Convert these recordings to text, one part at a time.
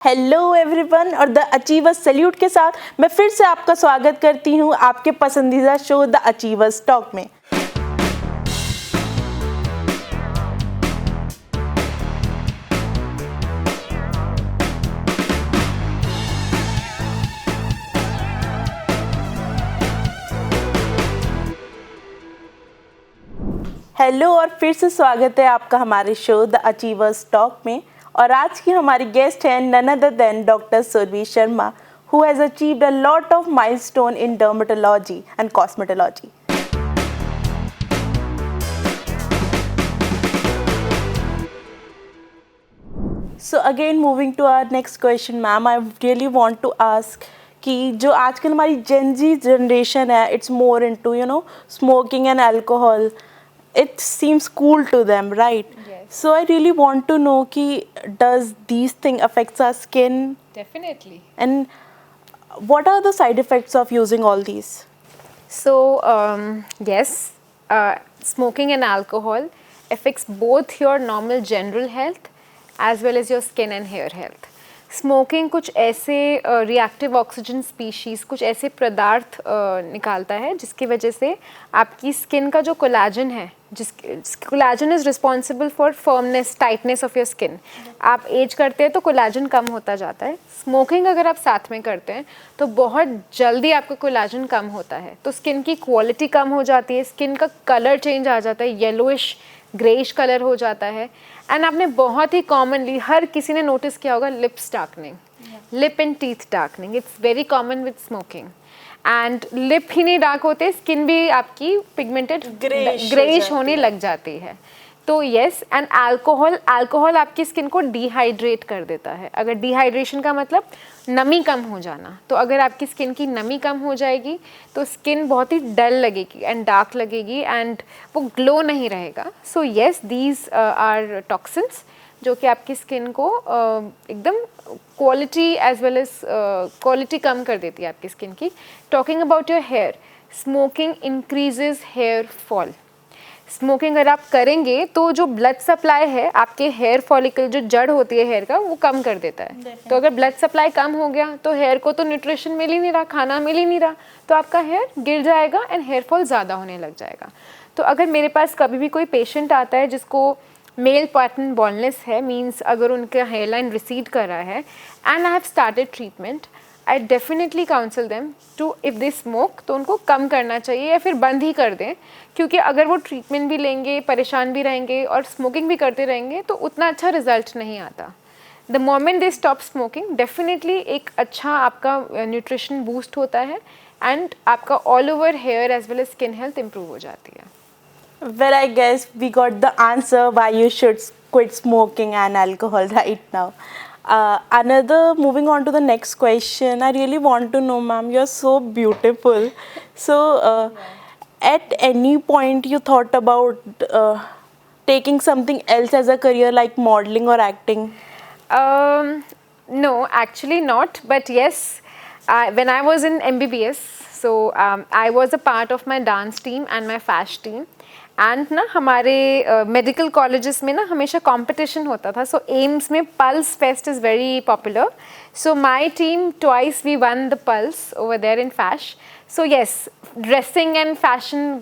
Hello everyone और the achievers salute के साथ मैं फिर से आपका स्वागत करती हूँ आपके पसंदीदा शो द अचीवर्स टॉक में। हेलो और फिर से स्वागत है आपका हमारे शो द अचीवर्स टॉक में। और आज की हमारी गेस्ट हैं none other than doctor Surabhi Sharma, who has achieved a lot of milestone in dermatology and cosmetology. So again moving to our next question, ma'am, I really want to ask कि जो आजकल हमारी Gen Z generation है, it's more into smoking and alcohol. It seems cool to them, right? Yes. So I really want to know कि does these things affects our skin? Definitely. And what are the side effects of using all these? So, yes, smoking and alcohol affects both your normal general health as well as your skin and hair health. Smoking कुछ ऐसे reactive oxygen species, कुछ ऐसे पदार्थ निकालता है जिसकी वजह से आपकी स्किन का जो कोलाजन है, collagen is responsible for firmness, tightness of your skin. आप एज करते हैं तो कोलाजन कम होता जाता है. स्मोकिंग अगर आप साथ में करते हैं तो बहुत जल्दी आपका कोलाजन कम होता है, तो स्किन की क्वालिटी कम हो जाती है, स्किन का कलर चेंज आ जाता है, येलोइश ग्रेइश कलर हो जाता है. एंड आपने बहुत ही कॉमनली हर किसी ने नोटिस किया होगा lips darkening, lip and teeth darkening. It's very common with smoking. And lip ही नहीं डार्क होते, स्किन भी आपकी पिगमेंटेड ग्रेइश होने लग जाती है. तो येस, एंड अल्कोहल आपकी स्किन को डिहाइड्रेट कर देता है. अगर डिहाइड्रेशन का मतलब नमी कम हो जाना, तो अगर आपकी स्किन की नमी कम हो जाएगी तो स्किन बहुत ही डल लगेगी एंड डार्क लगेगी एंड वो ग्लो नहीं रहेगा. So yes, these are toxins जो कि आपकी स्किन को एकदम quality as well as quality कम कर देती है आपकी स्किन की. Talking about your hair, smoking increases hair fall. Smoking अगर आप करेंगे तो जो ब्लड सप्लाई है आपके हेयर फॉलिकल, जो जड़ होती है हेयर का, वो कम कर देता है. तो अगर ब्लड सप्लाई कम हो गया तो हेयर को तो न्यूट्रिशन मिल ही नहीं रहा, खाना मिल ही नहीं रहा, तो आपका हेयर गिर जाएगा एंड हेयर फॉल ज़्यादा होने लग जाएगा. तो अगर मेरे पास कभी भी कोई पेशेंट आता है जिसको मेल पैटर्न बॉल्डनेस है, मीन्स अगर उनका हेयर लाइन रिसीड कर रहा है and I have started treatment, I definitely counsel them to, if they smoke तो उनको कम करना चाहिए या फिर बंद ही कर दें. क्योंकि अगर वो ट्रीटमेंट भी लेंगे, परेशान भी रहेंगे और स्मोकिंग भी करते रहेंगे तो उतना अच्छा रिजल्ट नहीं आता. The moment they stop smoking, definitely एक अच्छा आपका न्यूट्रिशन बूस्ट होता है एंड आपका all over hair as well as skin health improve हो जाती है. Well, I guess we got the answer why you should quit smoking and alcohol right now. Moving on to the next question, I really want to know, ma'am, you're so beautiful. So, at any point you thought about taking something else as a career like modeling or acting? No, actually not. But yes, when I was in MBBS, so I was a part of my dance team and my FASH team. And ना हमारे medical colleges में ना हमेशा competition होता था. So AIIMS में pulse fest is very popular. So my team twice we won the pulse over there in fash. So yes, dressing and fashion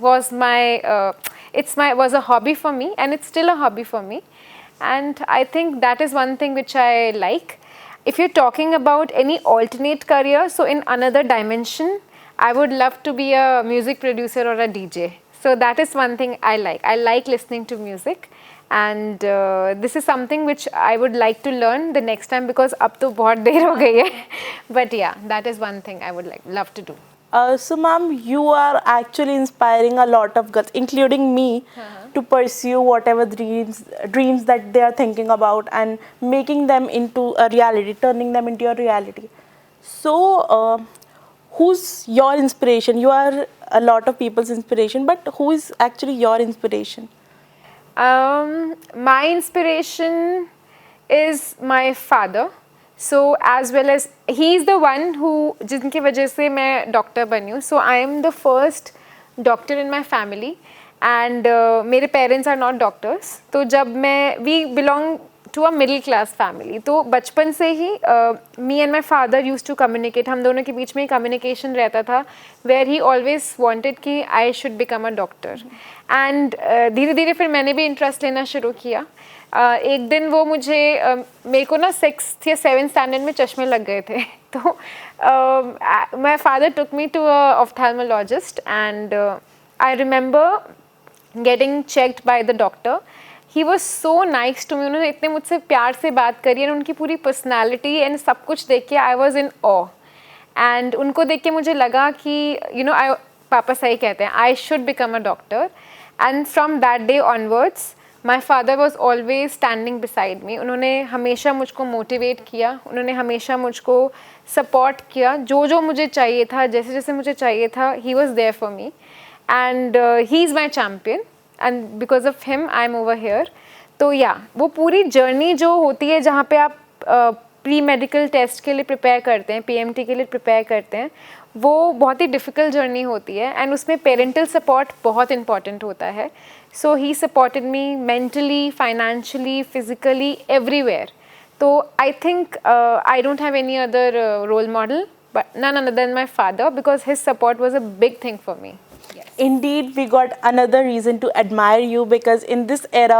was a hobby for me and it's still a hobby for me, and I think that is one thing which I like. If you're talking about any alternate career, so in another dimension, I would love to be a music producer or a DJ. So that is one thing I like. I like listening to music, and this is something which I would like to learn the next time because अब तो बहुत देर हो गई है. But yeah, that is one thing I would love to do. So, ma'am, you are actually inspiring a lot of girls, including me, to pursue whatever dreams that they are thinking about and making them into a reality, turning them into a reality. So, who's your inspiration? You are a lot of people's inspiration, but who is actually your inspiration? My inspiration is my father. So as well as he is the one who जिनकी वजह से मैं doctor बनी हूँ. So I am the first doctor in my family and मेरे parents are not doctors. तो जब मैं we belong to a middle class family. तो बचपन से ही me and my father use to communicate. हम दोनों के बीच में कम्युनिकेशन रहता था वेयर ही ऑलवेज वॉन्टेड कि I should become a doctor. And धीरे धीरे फिर मैंने भी इंटरेस्ट लेना शुरू किया. एक दिन वो मुझे मेरे को ना 6th या 7th स्टैंडर्ड में चश्मे लग गए थे. तो my father took me to a ophthalmologist and I remember getting checked by the doctor. He was so nice to me. उन्होंने इतने मुझसे प्यार से बात करी और उनकी पूरी पर्सनैलिटी एंड सब कुछ देख के I was in of. And उनको देख के मुझे लगा कि आई पापा सही कहते हैं, I should become a doctor. And from that day onwards my father was always standing beside me. उन्होंने हमेशा मुझको मोटिवेट किया, उन्होंने हमेशा मुझको सपोर्ट किया. जो जो मुझे चाहिए था, जैसे जैसे मुझे चाहिए था, he was there for me. And he is my champion and because of him I am over here. तो या वो पूरी जर्नी जो होती है जहाँ पे आप प्री मेडिकल टेस्ट के लिए प्रिपेयर करते हैं, PMT के लिए प्रिपेयर करते हैं, वो बहुत ही डिफ़िकल्ट जर्नी होती है. एंड उसमें पेरेंटल सपोर्ट बहुत इंपॉर्टेंट होता है. So he supported me mentally, financially, physically, everywhere. तो I think I don't have any other role model but none other than my father, because his support was a big thing for me. Indeed, we got another reason to admire you, because in this era,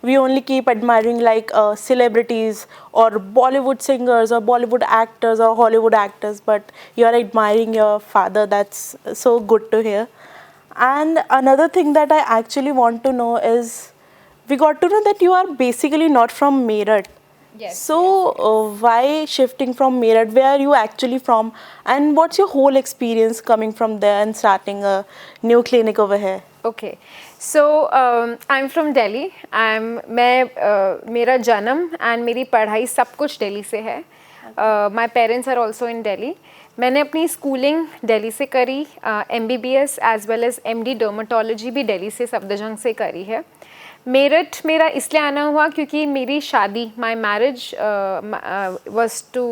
we only keep admiring like celebrities or Bollywood singers or Bollywood actors or Hollywood actors, but you are admiring your father. That's so good to hear. And another thing that I actually want to know is, we got to know that you are basically not from Meerut. Yes, So, why shifting from Meerut? Where are you actually from? And what's your whole experience coming from there and starting a new clinic over here? Okay, so I'm from Delhi. मेरा जन्म and मेरी पढ़ाई सब कुछ दिल्ली से है. My parents are also in Delhi. मैंने अपनी स्कूलिंग दिल्ली से करी, MBBS as well as MD dermatology भी दिल्ली से सफदरजंग से करी है. मेरठ मेरा इसलिए आना हुआ क्योंकि मेरी शादी, my marriage was to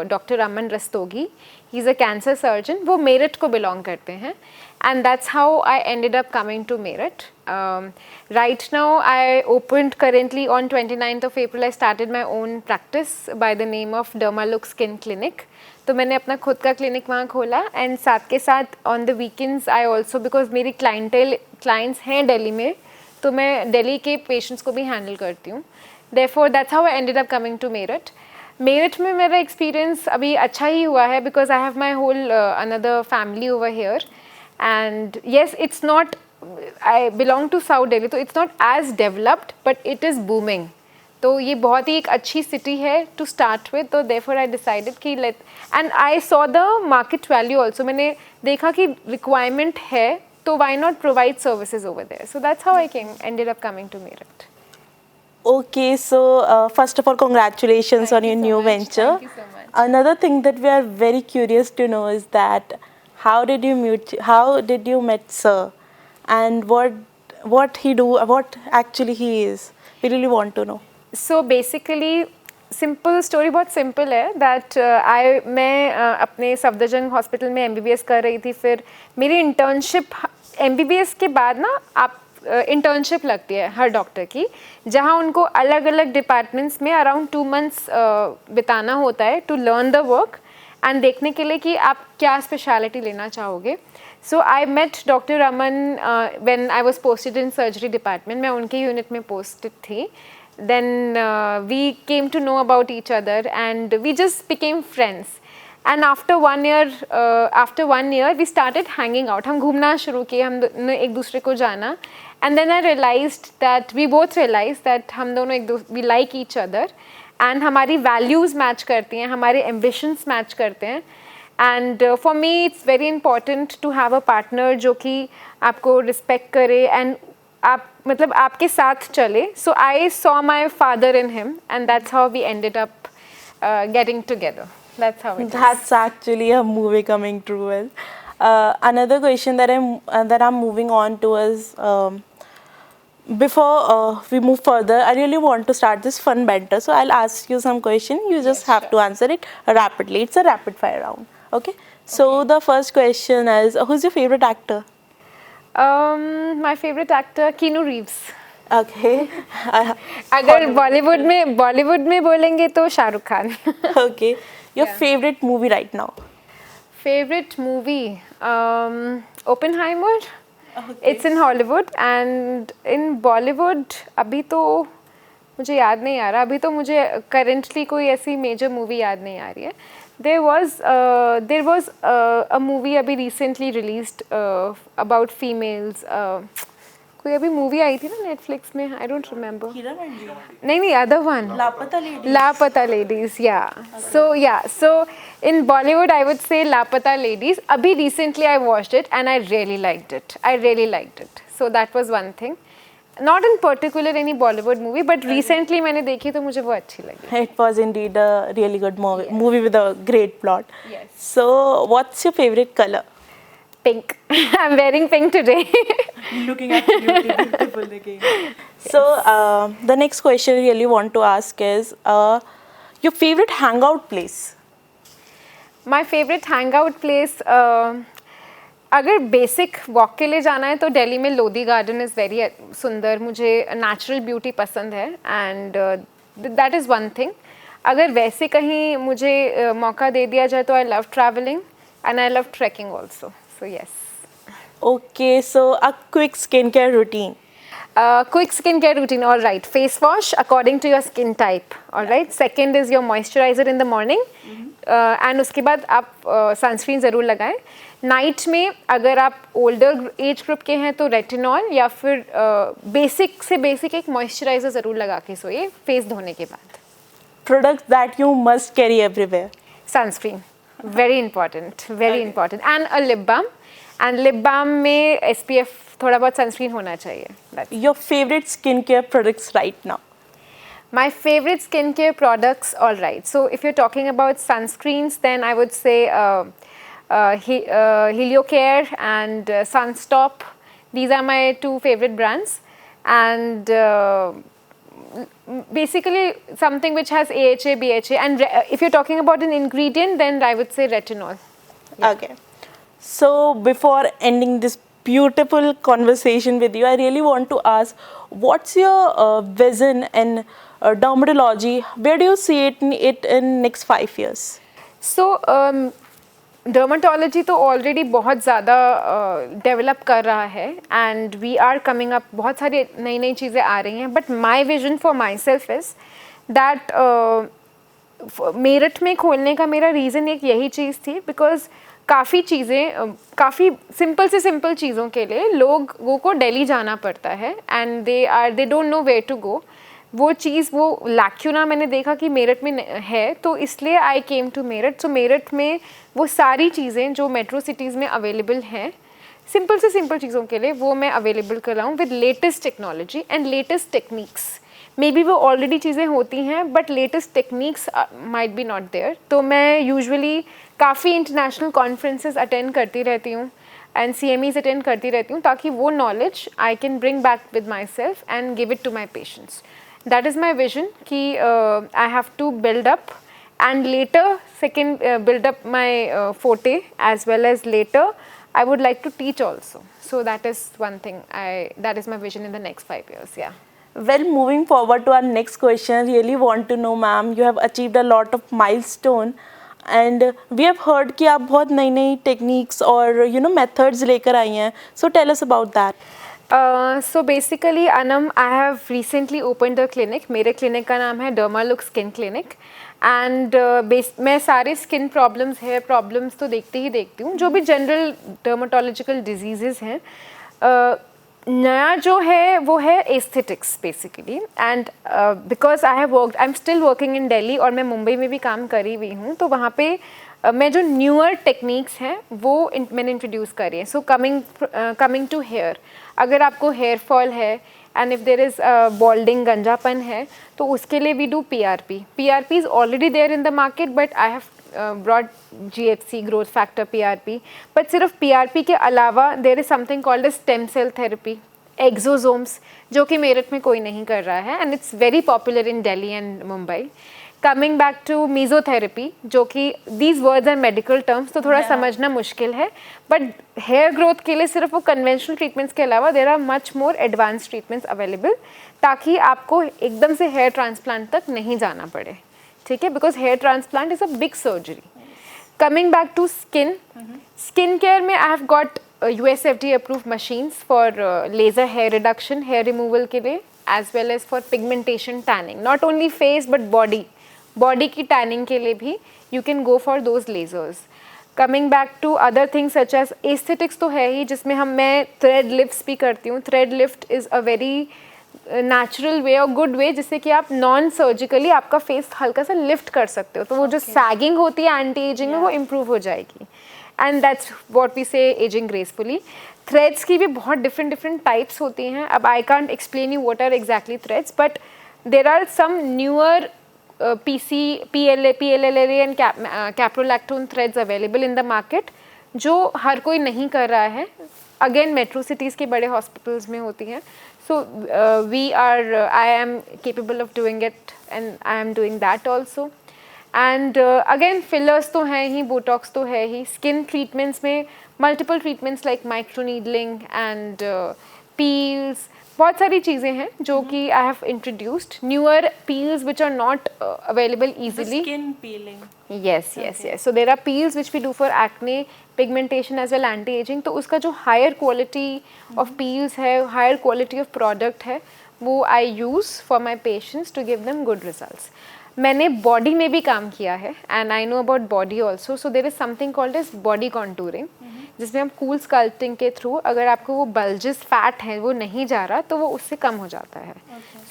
doctor Aman Rastogi. He is a cancer surgeon. वो मेरठ को बिलोंग करते हैं. And that's how I ended up coming to Meerut. Right now I opened currently on 29th of April. I started my own practice by the name of Dermaluk skin clinic. तो मैंने अपना खुद का clinic वहाँ खोला. And साथ के साथ on the weekends I also, because मेरी क्लाइंट्स हैं दिल्ली में, तो मैं दिल्ली के पेशेंट्स को भी हैंडल करती हूँ. Therefore that's how I ended up coming to Meerut. Meerut में मेरा एक्सपीरियंस अभी अच्छा ही हुआ है, because I have my whole another family over here. And yes, it's not, I belong to South Delhi, तो it's not as developed but it is booming. तो ये बहुत ही एक अच्छी सिटी है टू स्टार्ट विद. तो देयरफॉर आई डिसाइडेड कि let, and I saw the market value also. मैंने देखा कि रिक्वायरमेंट है, so why not provide services over there? So that's how I ended up coming to Meerut. Okay, so first of all, congratulations on your new venture. Thank you so much. Another thing that we are very curious to know is that how did you met Sir, and what he do, what actually he is? We really want to know. So basically, simple story बहुत simple है. That मैं अपने Safdarjung hospital में MBBS कर रही थी. फिर मेरी इंटर्नशिप, MBBS के बाद ना आप इंटर्नशिप लगती है हर डॉक्टर की, जहाँ उनको अलग अलग डिपार्टमेंट्स में अराउंड 2 months बिताना होता है to learn the work and देखने के लिए कि आप क्या स्पेशलिटी लेना चाहोगे. So I met doctor Aman when I was posted in surgery department. मैं उनके यूनिट में पोस्टेड थी. Then we came to know about each other and we just became friends. And after 1 year, we started hanging out. हम घूमना शुरू किए, हम एक दूसरे को जाना. And then I realized that we both realized that हम दोनों we like each other and हमारी values match करती हैं, हमारे ambitions match करते हैं. And for me, it's very important to have a partner जो कि आपको respect करे and आप मतलब आपके साथ चले. So I saw my father in him and that's how we ended up getting together. That's how it is. That's actually a movie coming true. Well, another question that I'm moving on to is, before we move further, I really want to start this fun banter. So I'll ask you some question. You just have to answer it rapidly. It's a rapid fire round. Okay. So the first question is, who's your favorite actor? My favorite actor, Keanu Reeves. Okay. अगर बॉलीवुड में बोलेंगे तो Shahrukh Khan. Okay. Your favorite movie right now? Favorite movie, Oppenheimer. Okay. It's in Hollywood and in Bollywood अभी तो मुझे याद नहीं आ रहा. अभी तो मुझे currently कोई ऐसी major movie याद नहीं आ रही है. There was a movie अभी recently released about females. कोई अभी मूवी आई थी ना नेटफ्लिक्स में, I don't remember. Heera Mandi. नहीं, अदर वन. लापता लेडी. लापता ladies, so in Bollywood I would say लापता लेडीज. अभी recently I watched it and I really liked it. So that was one thing. Not in particular any Bollywood movie, but recently मैंने देखी तो मुझे वो अच्छी लगी. It was indeed a really good movie with a great plot. Yes. So, what's your favorite color? Pink. I'm wearing pink today. Looking at you, beautiful looking. So, the next question I really want to ask is your favorite hangout place? My favorite hangout place, अगर basic walk के लिए जाना है तो दिल्ली में Lodhi garden is very सुंदर. मुझे natural beauty पसंद है and that is one thing. अगर वैसे कहीं मुझे मौका दे दिया जाए तो I love travelling and I love trekking also. So yes. Okay, so a quick skincare routine. Quick skincare routine, all right. Face wash according to your skin type, all right. Second is your moisturizer in the morning. And उसके बाद आप sunscreen ज़रूर लगाएं. Night में अगर आप older age group के हैं तो रेटिनॉल या फिर बेसिक से बेसिक एक मॉइस्चराइज़र ज़रूर लगा के सोइए फेस धोने के बाद. Products that you must carry everywhere. Sunscreen, very important, very important. And a lip balm. And lip balm में SPF थोड़ा बहुत सनस्क्रीन होना चाहिए. Your favorite skincare products right now? My favorite skincare products, all right. So if you're talking about sunscreens, then I would say Heliocare and Sunstop. These are my two favorite brands. And basically something which has AHA, BHA. And if you're talking about an ingredient, then I would say retinol. Okay. So before ending this beautiful conversation with you, I really want to ask, what's your vision in dermatology? Where do you see it in next 5 years? So dermatology तो already बहुत ज़्यादा develop कर रहा है and we are coming up. बहुत सारी नई नई चीज़ें आ रही हैं. But my vision for myself is that Meerut में खोलने का मेरा रीज़न एक यही चीज़ थी. बिकॉज काफ़ी चीज़ें काफ़ी सिंपल से सिंपल चीज़ों के लिए लोगों को दिल्ली जाना पड़ता है and they don't know where to go. वो चीज़ वो लैक्यूना मैंने देखा कि मेरठ में है तो इसलिए I came to Meerut. So Meerut में वो सारी चीज़ें जो मेट्रो सिटीज़ में अवेलेबल हैं सिंपल से सिंपल चीज़ों के लिए वो मैं अवेलेबल कर रहा हूँ with latest technology and latest techniques. Maybe वो ऑलरेडी चीज़ें होती हैं but latest techniques might be not there. तो मैं यूजुअली काफ़ी इंटरनेशनल कॉन्फ्रेंसेस अटेंड करती रहती हूँ एंड CMEs अटेंड करती रहती हूँ ताकि वो knowledge I can bring back with myself and give it to my patients. That is my vision कि I have to build up and later build up my forte as well as later I would like to teach also. So that is one thing that is my vision in the next 5 years. Yeah. Well, moving forward to our next question, I really want to know, ma'am, you have achieved a lot of milestone and we have heard कि आप बहुत नई नई techniques और methods लेकर आई हैं. So tell us about that. So basically Anam, I have recently opened a clinic. मेरे clinic का नाम है Dermalux Skin Clinic and मैं सारे skin problems, hair problems तो देखती हूँ जो भी general dermatological diseases हैं. नया जो है वो है aesthetics basically and because I have worked, I'm still working in Delhi और मैं मुंबई में भी काम करी हुई हूँ तो वहाँ पे मैं जो न्यूअर टेक्निक्स हैं वो मैंने इंट्रोड्यूस करी है. सो कमिंग टू हेयर, अगर आपको हेयर फॉल है and if there is balding गंजापन है तो उसके लिए we do PRP. PRP is already there in the market but I have brought GHC growth factor PRP. But सिर्फ PRP के अलावा there is something called stem cell therapy, exosomes, जो कि मेरठ में कोई नहीं कर रहा है and it's very popular in Delhi and Mumbai. Coming back to mesotherapy, जो कि these words are medical terms, तो थोड़ा समझना मुश्किल है, बट हेयर ग्रोथ के लिए सिर्फ वो कन्वेंशनल ट्रीटमेंट्स के अलावा there are much more advance treatments available, ताकि आपको एकदम से हेयर ट्रांसप्लांट तक नहीं जाना पड़े, ठीक है, because hair transplant is a big surgery. Coming back to skin care में I have got US FDA approved machines for laser hair reduction, hair removal के लिए, as well as for pigmentation tanning, not only face but body की tanning के लिए भी you can go for those lasers. Coming back to other things such as aesthetics तो है ही, जिसमें मैं thread lifts भी करती हूँ. Thread lift is a very natural way और good way, जिससे कि आप नॉन सर्जिकली आपका फेस हल्का सा लिफ्ट कर सकते हो, तो वो जो सैगिंग होती है एंटी एजिंग में वो इम्प्रूव हो जाएगी. And that's what we say ageing gracefully. Threads की भी बहुत डिफरेंट टाइप्स होती हैं. अब I can't explain you what are exactly threads, but there are some newer PLLA and caprolactone threads available in the market, जो हर कोई नहीं कर रहा है. अगेन मेट्रो सिटीज़ के बड़े हॉस्पिटल्स में होती हैं. So I am capable of doing it and I am doing that also. And again fillers तो हैं ही, botox तो है ही. Skin treatments में multiple treatments like microneedling and peels, बहुत सारी चीज़ें हैं जो कि I have introduced. Newer peels which are not available easily. The skin peeling. Yes. So there are peels which we do for acne, pigmentation as well anti-aging. तो उसका जो higher quality of peels है, higher quality of product है, वो I use for my patients to give them good results. मैंने body में भी काम किया है and I know about body also. So there is something called as body contouring, जिसमें हम कूल स्कल्पटिंग के थ्रू अगर आपको वो बल्जेस फैट है वो नहीं जा रहा तो वो उससे कम हो जाता है.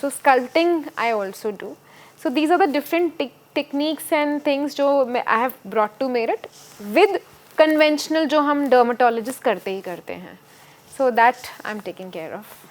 So sculpting I also do. So these are the different techniques and things जो I have brought to Meerut with conventional जो हम डर्माटोलॉजिस्ट करते ही करते हैं. So that I am taking care of.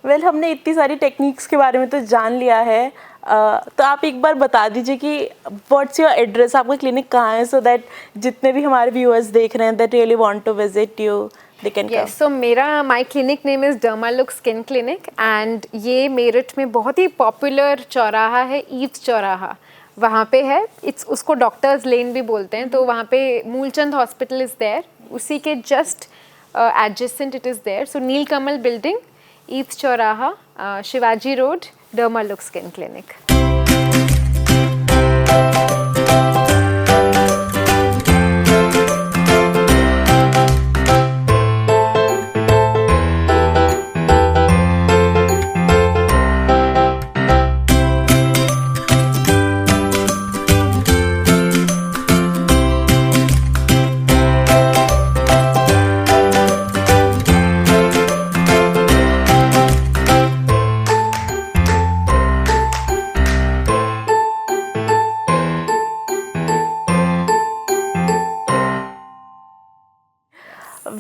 Well हमने इतनी सारी टेक्निक्स के बारे में तो जान लिया है, तो आप एक बार बता दीजिए कि व्हाट्स योर एड्रेस, आपका क्लिनिक कहाँ है, सो दैट जितने भी हमारे व्यूअर्स देख रहे हैं that really want to visit you they can come. So मेरा my clinic name is Dermalux skin clinic and ये मेरठ में बहुत ही पॉपुलर चौराहा है, ईव्स चौराहा, वहाँ पे है. उसको डॉक्टर्स लेन भी बोलते हैं. तो वहाँ पे मूलचंद हॉस्पिटल इज़ देयर, उसी के just adjacent it is there. So Neelkamal building, Eves Chauraha, Shivaji road, Dermalux skin clinic.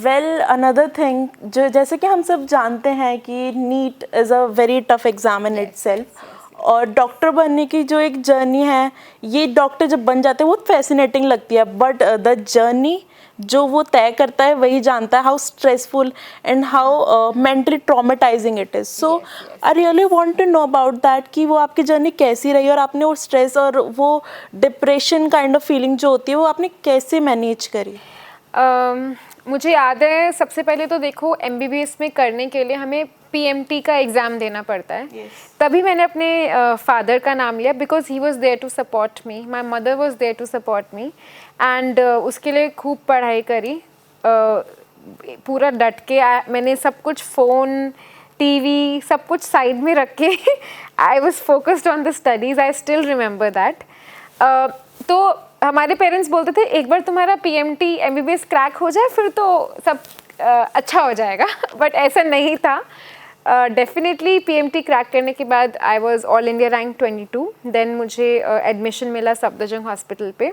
Well another thing, जो जैसे कि हम सब जानते हैं कि NEET is a very tough exam in itself, और डॉक्टर बनने की जो एक जर्नी है, ये डॉक्टर जब बन जाते हैं वो फैसिनेटिंग लगती है, बट द जर्नी जो वो तय करता है वही जानता है how stressful and how mentally traumatising it is. So I really want to know about that कि वो आपकी जर्नी कैसी रही और आपने वो स्ट्रेस और वो डिप्रेशन काइंड ऑफ फीलिंग जो होती है वो आपने कैसे मैनेज करी. मुझे याद है सबसे पहले तो देखो MBBS में करने के लिए हमें PMT का एग्ज़ाम देना पड़ता है. तभी मैंने अपने फादर का नाम लिया because he was there to support me, my mother was there to support me and उसके लिए खूब पढ़ाई करी, पूरा डट के. मैंने सब कुछ फ़ोन TV सब कुछ साइड में रख के I was focused on the studies. I still remember that. तो हमारे पेरेंट्स बोलते थे एक बार तुम्हारा PMT MBBS क्रैक हो जाए फिर तो सब अच्छा हो जाएगा, बट ऐसा नहीं था. डेफिनेटली PMT क्रैक करने के बाद I was all India rank 22. Then मुझे एडमिशन मिला सफदरजंग हॉस्पिटल पे.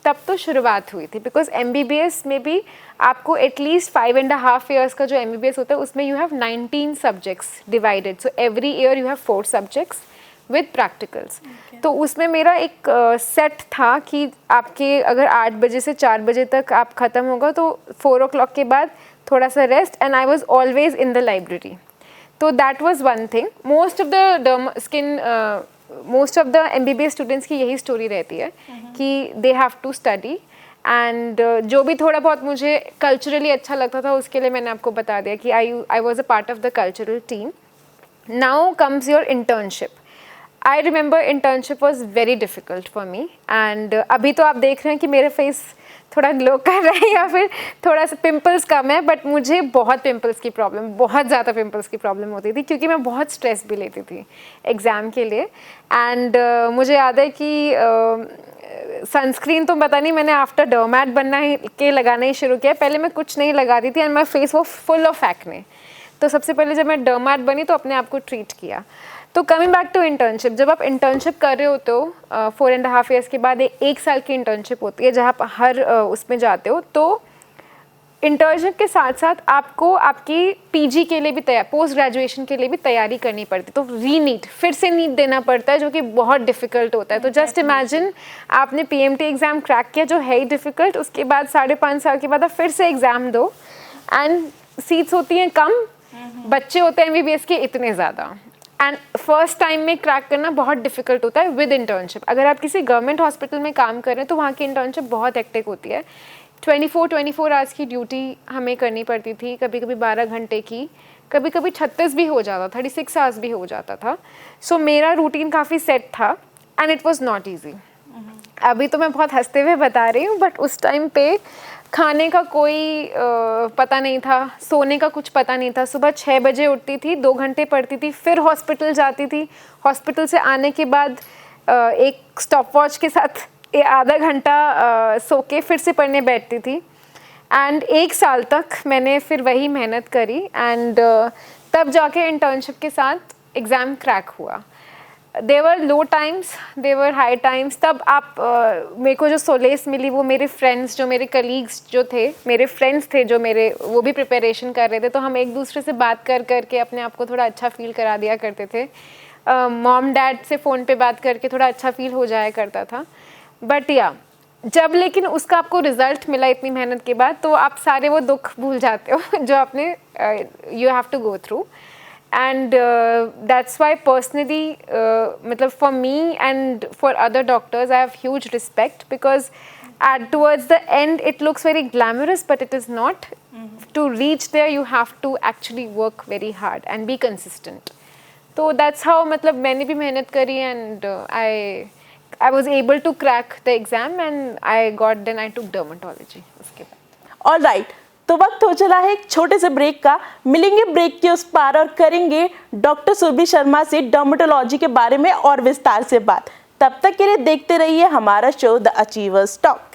तब तो शुरुआत हुई थी बिकॉज MBBS में भी आपको एटलीस्ट 5.5 years का जो MBBS होता है उसमें you have 19 subjects divided. So every year you have 4 subjects with practicals. तो उसमें मेरा एक सेट था कि आपके अगर 8 बजे से 4 बजे तक आप ख़त्म होगा तो 4 o'clock के बाद थोड़ा सा rest, and I was always in the library. तो that was one thing. Most of the MBBS students की यही स्टोरी रहती है कि they have to study. And जो भी थोड़ा बहुत मुझे कल्चरली अच्छा लगता था उसके लिए मैंने आपको बता दिया कि I was a part of the cultural team. Now comes your internship. I remember internship was very difficult for me. And अभी तो आप देख रहे हैं कि मेरे फेस थोड़ा ग्लो कर रहा है या फिर थोड़ा सा पिंपल्स कम है, बट मुझे बहुत पिंपल्स की प्रॉब्लम, बहुत ज़्यादा पिंपल्स की प्रॉब्लम होती थी क्योंकि मैं बहुत स्ट्रेस भी लेती थी एग्ज़ाम के लिए. एंड मुझे याद है कि सनस्क्रीन तो पता नहीं, मैंने आफ्टर डर्मैट बनना के लगाना ही शुरू किया. पहले मैं कुछ नहीं लगाती थी एंड माई फेस वो फुल ऑफ एक्ने. तो सबसे पहले जब मैं डर्मैट बनी तो अपने आप को ट्रीट किया. तो कमिंग बैक टू इंटर्नशिप, जब आप इंटर्नशिप कर रहे होते हो 4.5 years के बाद एक साल की इंटर्नशिप होती है जहाँ आप हर उसमें जाते हो. तो इंटर्नशिप के साथ साथ आपको आपकी PG के लिए भी पोस्ट ग्रेजुएशन के लिए भी तैयारी करनी पड़ती है. तो रीनीट, फिर से नीट देना पड़ता है जो कि बहुत डिफ़िकल्ट होता है. तो जस्ट इमेजिन आपने PMT एग्ज़ाम क्रैक किया जो है ही डिफ़िकल्ट, उसके बाद 5.5 साल के बाद आप फिर से एग्ज़ाम दो एंड सीट्स होती हैं कम, बच्चे होते हैं MBBS के इतने ज़्यादा. एंड फर्स्ट टाइम में क्रैक करना बहुत डिफ़िकल्ट होता है विद इंटर्नशिप. अगर आप किसी गवर्नमेंट हॉस्पिटल में काम कर रहे हैं तो वहाँ की इंटर्नशिप बहुत हेक्टिक होती है. 24 आवर्स की ड्यूटी हमें करनी पड़ती थी, कभी कभी 12 घंटे की, कभी कभी 36 भी हो जाता, 36 आवर्स भी हो जाता था. सो मेरा रूटीन काफ़ी सेट था and it was not easy. अभी तो मैं बहुत हंसते हुए बता रही हूँ, बट उस टाइम पे खाने का कोई पता नहीं था, सोने का कुछ पता नहीं था. सुबह 6 बजे उठती थी, 2 घंटे पढ़ती थी, फिर हॉस्पिटल जाती थी. हॉस्पिटल से आने के बाद एक स्टॉप वॉच के साथ आधा घंटा सो के फिर से पढ़ने बैठती थी. एंड 1 साल तक मैंने फिर वही मेहनत करी. एंड तब जाके इंटर्नशिप के साथ एग्ज़ाम क्रैक हुआ. देवर लो टाइम्स, देवर हाई टाइम्स. तब आप मेरे को जो सोलेस मिली वो मेरे फ्रेंड्स, जो मेरे कलीग्स जो थे, मेरे फ्रेंड्स थे जो मेरे, वो भी प्रिपरेशन कर रहे थे. तो हम एक दूसरे से बात कर करके अपने आप को थोड़ा अच्छा फील करा दिया करते थे. मॉम डैड से फ़ोन पे बात करके थोड़ा अच्छा फील हो जाया करता था. बट या जब लेकिन उसका आपको रिज़ल्ट मिला इतनी मेहनत के बाद, तो आप सारे वो दुख भूल जाते हो जो आपने you have to go through. And that's why personally, मतलब for me and for other doctors, I have huge respect because towards the end it looks very glamorous, but it is not. To reach there, you have to actually work very hard and be consistent. So that's how मतलब मैंने भी मेहनत करी and I was able to crack the exam and then I took dermatology उसके बाद. All right. तो वक्त हो चला है एक छोटे से ब्रेक का. मिलेंगे ब्रेक के उस पार और करेंगे डॉक्टर सुरभि शर्मा से डर्मेटोलॉजी के बारे में और विस्तार से बात. तब तक के लिए देखते रहिए हमारा शो द अचीवर्स टॉक.